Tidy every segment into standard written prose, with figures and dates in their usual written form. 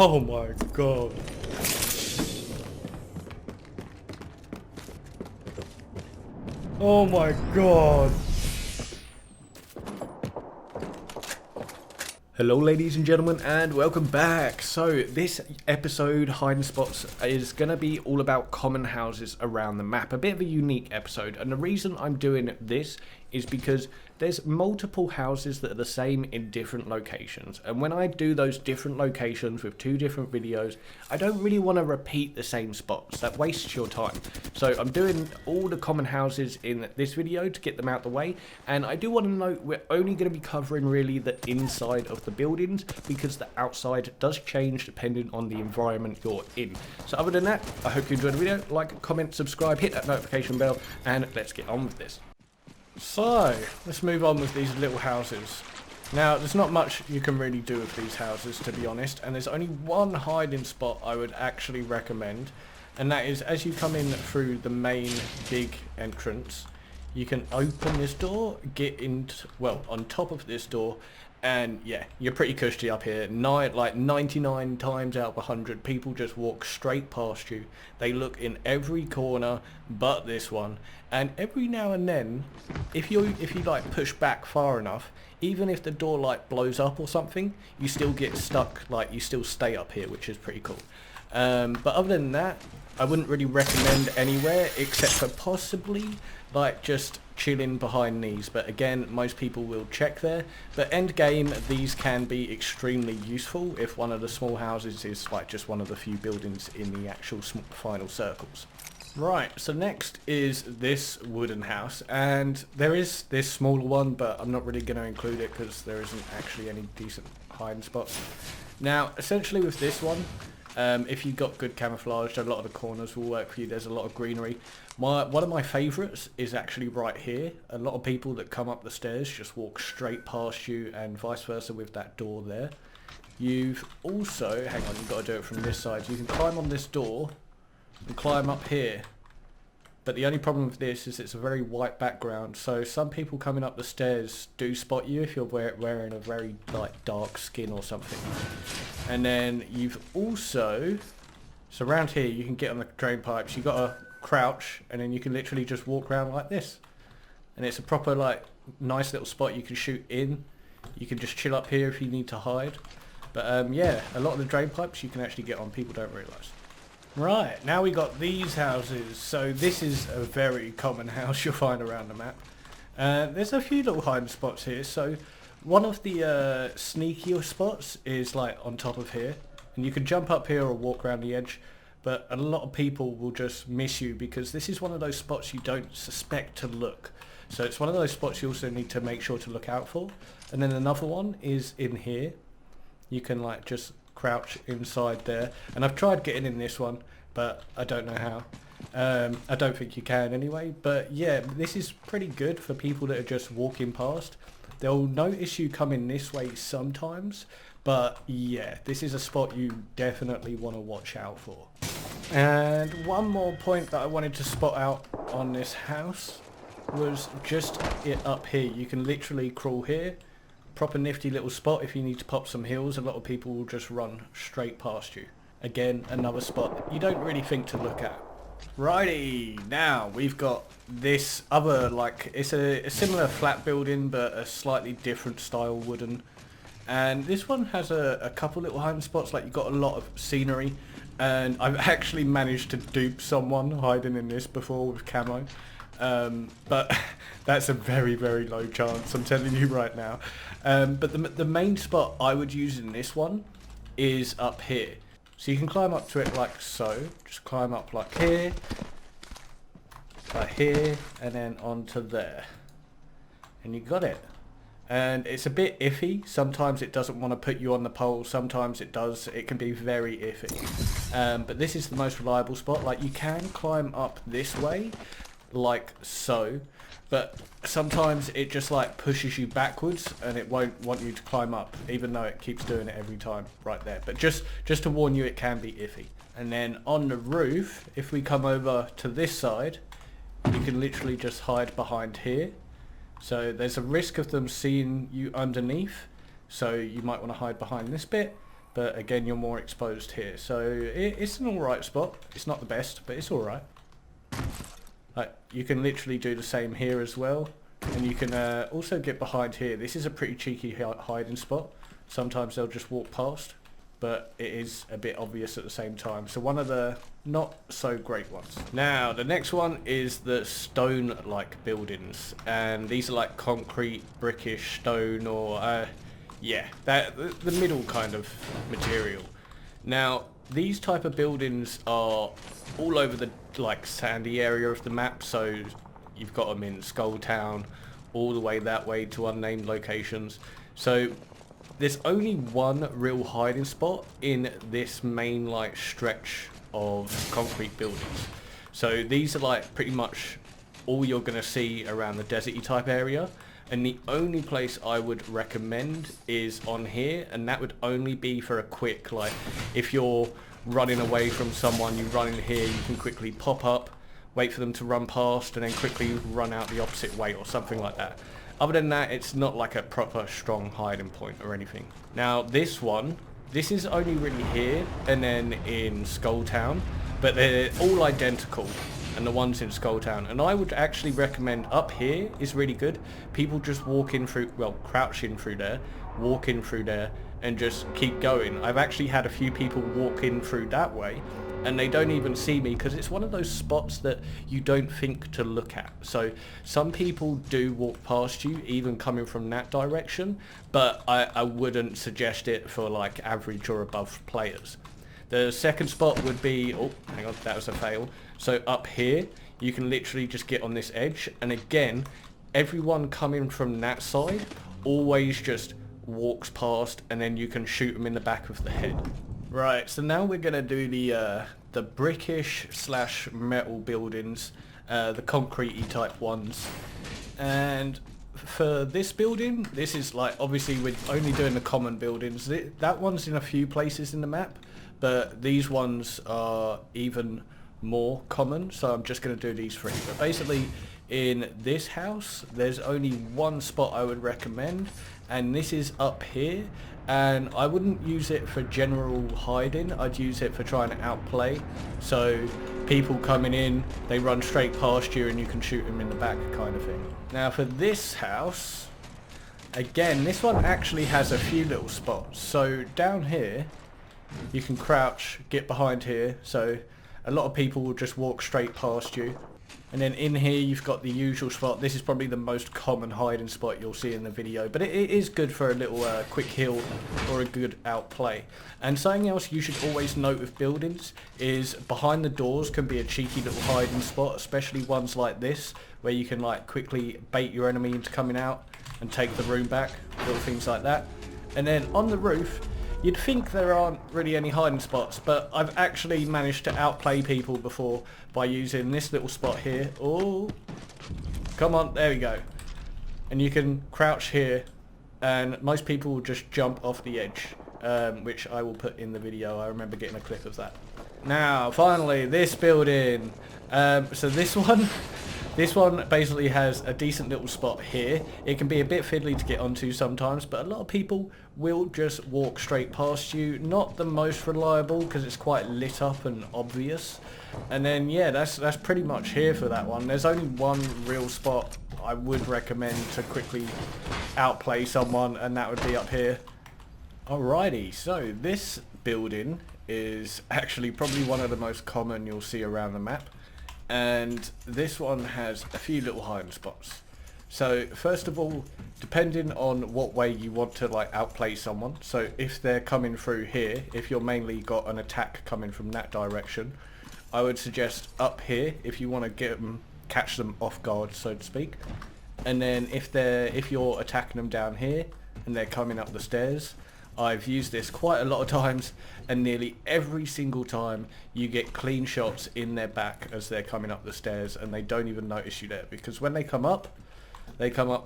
Oh my god. Oh my god. Hello ladies and gentlemen and welcome back. So this episode, Hiding Spots, is going to be all about common houses around the map. A bit of a unique episode, and the reason I'm doing this is because there's multiple houses that are the same in different locations, and when I do those different locations with two different videos, I don't really want to repeat the same spots. That wastes your time. So I'm doing all the common houses in this video to get them out the way, and I do want to note we're only going to be covering really the inside of the buildings because the outside does change depending on the environment you're in. So other than that, I hope you enjoyed the video. Like, comment, subscribe, hit that notification bell, and let's get on with this. So, let's move on with these little houses. Now, there's not much you can really do with these houses, to be honest, and there's only one hiding spot I would actually recommend, and that is as you come in through the main big entrance, you can open this door, get into, well, on top of this door, and yeah, you're pretty cushy up here. Like 99 times out of 100, people just walk straight past you. They look in every corner but this one, and every now and then, if you like push back far enough, even if the door like blows up or something, you still get stuck. Like you still stay up here, which is pretty cool. But other than that, I wouldn't really recommend anywhere except for possibly like just chilling behind these, but again, most people will check there. But end game, these can be extremely useful if one of the small houses is like just one of the few buildings in the actual final circles. Right, so next is this wooden house, and there is this smaller one, but I'm not really going to include it because there isn't actually any decent hiding spots. Now, essentially with this one, if you've got good camouflage, a lot of the corners will work for you. There's a lot of greenery. One of my favourites is actually right here. A lot of people that come up the stairs just walk straight past you, and vice versa with that door there. You've also, hang on, you've got to do it from this side. You can climb on this door and climb up here. But the only problem with this is it's a very white background, so some people coming up the stairs do spot you if you're wearing a very like dark skin or something. And then you've also, so around here you can get on the drain pipes. You've got to crouch, and then you can literally just walk around like this. And it's a proper like nice little spot you can shoot in. You can just chill up here if you need to hide. But yeah, a lot of the drain pipes you can actually get on, people don't realise. Right, now we got these houses. So this is a very common house you'll find around the map. There's a few little hiding spots here. So one of the sneakier spots is like on top of here, and you can jump up here or walk around the edge, but a lot of people will just miss you because this is one of those spots you don't suspect to look. So it's one of those spots you also need to make sure to look out for. And then another one is in here. You can like just crouch inside there, and I've tried getting in this one, but I don't know how. I don't think you can anyway, but yeah, this is pretty good for people that are just walking past. They'll notice you coming this way sometimes, but yeah, this is a spot you definitely want to watch out for. And one more point that I wanted to spot out on this house was just it up here. You can literally crawl here. Proper nifty little spot if you need to pop some heals. A lot of people will just run straight past you. Again, another spot you don't really think to look at. Righty, now we've got this other, like, it's a similar flat building but a slightly different style wooden. And this one has a couple little hiding spots, like you've got a lot of scenery. And I've actually managed to dupe someone hiding in this before with camo. But that's a very, very low chance, I'm telling you right now. But the main spot I would use in this one is up here. So you can climb up to it like so. Just climb up like here, and then onto there. And you got it. And it's a bit iffy. Sometimes it doesn't want to put you on the pole. Sometimes it does. It can be very iffy. But this is the most reliable spot. Like you can climb up this way, like so, but sometimes it just like pushes you backwards and it won't want you to climb up, even though it keeps doing it every time right there. But just to warn you, it can be iffy. And then on the roof, if we come over to this side, you can literally just hide behind here. So there's a risk of them seeing you underneath, so you might want to hide behind this bit. but again you're more exposed here, so it's an alright spot. It's not the best, but it's alright. Like, you can literally do the same here as well, and you can also get behind here. This is a pretty cheeky hiding spot. Sometimes they'll just walk past, but it is a bit obvious at the same time, so one of the not so great ones. Now the next one is the stone like buildings, and these are like concrete, brickish stone, or yeah, the middle kind of material. Now these type of buildings are all over the like sandy area of the map, so you've got them in Skull Town, all the way that way to unnamed locations. So there's only one real hiding spot in this main like stretch of concrete buildings. So these are like pretty much all you're going to see around the deserty type area, and the only place I would recommend is on here, and that would only be for a quick, like if you're running away from someone, you run in here, you can quickly pop up, wait for them to run past, and then quickly run out the opposite way or something like that. Other than that, it's not like a proper strong hiding point or anything. Now this one, this is only really here and then in Skull Town, but they're all identical, and the ones in Skull Town. And I would actually recommend up here is really good. People just walk in through, well, crouch in through there, walk in through there, and just keep going. I've actually had a few people walk in through that way, and they don't even see me, because it's one of those spots that you don't think to look at. So some people do walk past you even coming from that direction, but I wouldn't suggest it for like average or above players. The second spot would be, oh hang on, that was a fail. So up here you can literally just get on this edge, and again everyone coming from that side always just walks past, and then you can shoot them in the back of the head. Right, so now we're gonna do the brickish slash metal buildings, the concrete-y type ones. And for this building, this is like, obviously we're only doing the common buildings. That one's in a few places in the map, but these ones are even more common, so I'm just gonna do these three. But basically in this house, there's only one spot I would recommend, and this is up here. And I wouldn't use it for general hiding, I'd use it for trying to outplay. So people coming in, they run straight past you and you can shoot them in the back kind of thing. Now for this house, again, this one actually has a few little spots. So down here, you can crouch, get behind here, so a lot of people will just walk straight past you. And then in here you've got the usual spot. This is probably the most common hiding spot you'll see in the video, but it is good for a little quick heal or a good outplay. And something else you should always note with buildings is behind the doors can be a cheeky little hiding spot, especially ones like this where you can like quickly bait your enemy into coming out and take the room back, little things like that. And then on the roof, you'd think there aren't really any hiding spots, but I've actually managed to outplay people before by using this little spot here. Oh, come on, there we go. And you can crouch here, and most people will just jump off the edge, which I will put in the video. I remember getting a clip of that. Now, finally, this building. So this one basically has a decent little spot here. It can be a bit fiddly to get onto sometimes, but a lot of people will just walk straight past you. Not the most reliable because it's quite lit up and obvious. And then yeah, that's pretty much here for that one. There's only one real spot I would recommend to quickly outplay someone, and that would be up here. Alrighty, so this building is actually probably one of the most common you'll see around the map. And this one has a few little hiding spots. So first of all, depending on what way you want to like outplay someone, so if they're coming through here, if you're mainly got an attack coming from that direction, I would suggest up here if you want to get them, catch them off guard, so to speak. And then if you're attacking them down here and they're coming up the stairs, I've used this quite a lot of times, and nearly every single time you get clean shots in their back as they're coming up the stairs, and they don't even notice you there, because when they come up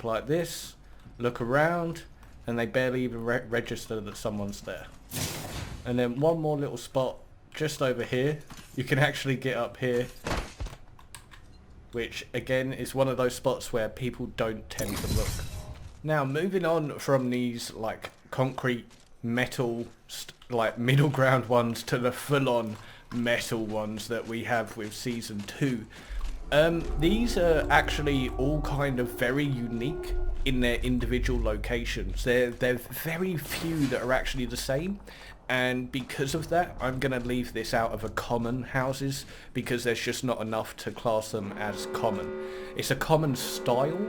like this, look around, and they barely even register that someone's there. And then one more little spot just over here, you can actually get up here, which again is one of those spots where people don't tend to look. Now moving on from these like concrete metal like middle ground ones to the full-on metal ones that we have with season 2. These are actually all kind of very unique in their individual locations. They're very few that are actually the same, and because of that I'm gonna leave this out of a common houses because there's just not enough to class them as common. It's a common style,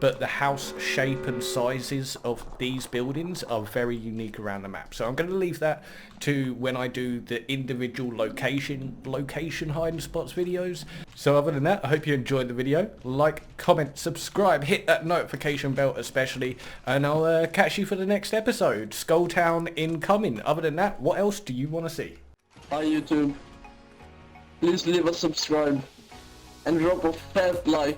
but the house shape and sizes of these buildings are very unique around the map. So I'm going to leave that to when I do the individual location hiding spots videos. So other than that, I hope you enjoyed the video. Like, comment, subscribe, hit that notification bell especially, and I'll catch you for the next episode. Skulltown incoming. Other than that, what else do you want to see? Hi YouTube, please leave a subscribe and drop a fat like.